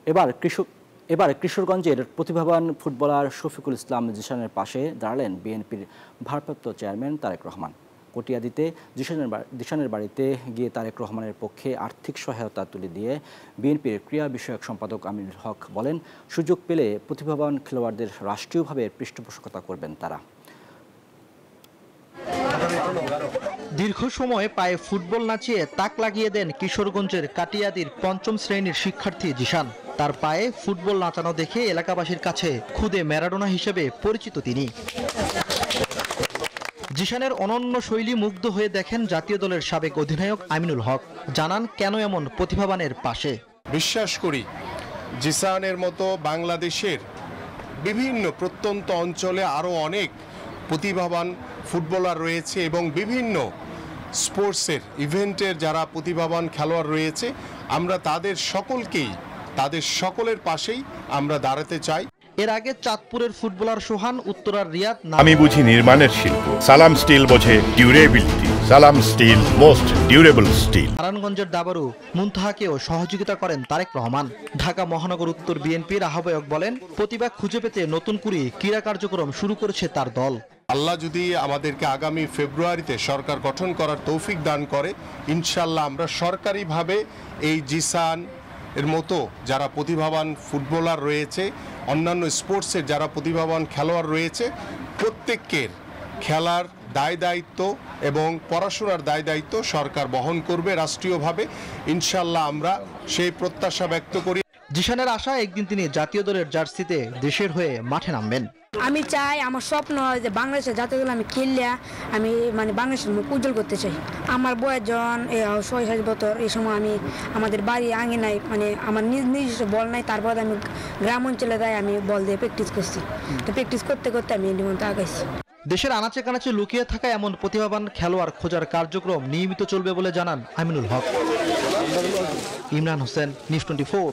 এবার কিশোরগঞ্জের প্রতিভাবান ফুটবলার শফিকুল ইসলাম জিশানের পাশে দাঁড়ালেন বিএনপির ভারপ্রাপ্ত চেয়ারম্যান তারেক রহমান। কটিয়াদীতে জিশানের বাড়িতে গিয়ে তারেক রহমানের পক্ষে আর্থিক সহায়তা তুলে দিয়ে বিএনপির ক্রীড়া বিষয়ক সম্পাদক আমিনুল হক বলেন, সুযোগ পেলে প্রতিভাবান খেলোয়াড়দের রাষ্ট্রীয়ভাবে পৃষ্ঠপোষকতা করবেন তারা। দীর্ঘ সময় পায়ে ফুটবল নাচিয়ে তাক লাগিয়ে দেন কিশোরগঞ্জের কাটিয়াদীর ৫ম শ্রেণীর শিক্ষার্থী জিশান। তার পায়ে ফুটবল নাচানো দেখে এলাকাবাসীর কাছে খুদে ম্যারাডোনা হিসেবে পরিচিত তিনি। জিশানের অনন্য শৈলী মুগ্ধ হয়ে দেখেন জাতীয় দলের সাবেক অধিনায়ক আমিনুল হক। জানান কেন এমন প্রতিভাবানের পাশে। বিশ্বাস করি জিশানের মতো বাংলাদেশের বিভিন্ন প্রত্যন্ত অঞ্চলে আরও অনেক প্রতিভাবান ফুটবলার রয়েছে এবং বিভিন্ন স্পোর্টসের ইভেন্টের যারা প্রতিভাবান খেলোয়াড় রয়েছে, আমরা তাদের সকলের পাশেই আমরা দাঁড়াতে চাই। এর আগে চাঁদপুরের ফুটবলার সোহান, উত্তরার রিয়াদ। আমি বুঝি নির্মাণের শিল্প, সালাম স্টিল বোঝে ডিউরেবিলিটি। সালাম স্টিল, মোস্ট ডিউরেবল স্টিল। নারায়ণগঞ্জের দাবারু মুনতাহাকেও সহযোগিতা করেন তারেক রহমান। ঢাকা মহানগর উত্তর বিএনপির আহ্বায়ক বলেন, প্রতিভা খুঁজে পেতে নতুন করে ক্রীড়া কার্যক্রম শুরু করেছে তার দল। আল্লাহ যদি আমাদেরকে আগামী ফেব্রুয়ারিতে সরকার গঠন করার তৌফিক দান করে, ইনশাল্লাহ আমরা সরকারিভাবে এই জিশান এর মতো যারা প্রতিভাবান ফুটবলার রয়েছে, অন্যান্য স্পোর্টসের যারা প্রতিভাবান খেলোয়াড় রয়েছে, প্রত্যেকের খেলার দায় দায়িত্ব এবং পড়াশোনার দায় দায়িত্ব সরকার বহন করবে রাষ্ট্রীয়ভাবে। ইনশাল্লাহ আমরা সেই প্রত্যাশা ব্যক্ত করি। জিশানের আশা, একদিন তিনি জাতীয় দলের জার্সিতে দেশের হয়ে মাঠে নামবেন। আমি চাই, আমার স্বপ্ন হয় যে বাংলাদেশের জাতীয় দল আমি খেললে আমি বাংলাদেশের মুখ উজ্জ্বল করতে চাই। আমার বয়স যখন ৬-৭ বছর, এই সময় আমি আমাদের বাড়ি আঙিনায় আমার নিজস্ব বল নাই, তারপর আমি গ্রাম অঞ্চলে যাই, আমি বল দিয়ে প্র্যাকটিস করছি। তো প্র্যাকটিস করতে করতে আমি এই মধ্যে আগাইছি। দেশের আনাচে কানাচে লুকিয়ে থাকা এমন প্রতিভাবান খেলোয়াড় খোঁজার কার্যক্রম নিয়মিত চলবে বলে জানান আমিনুল হক। ইমরান হোসেন, নিউজ 24।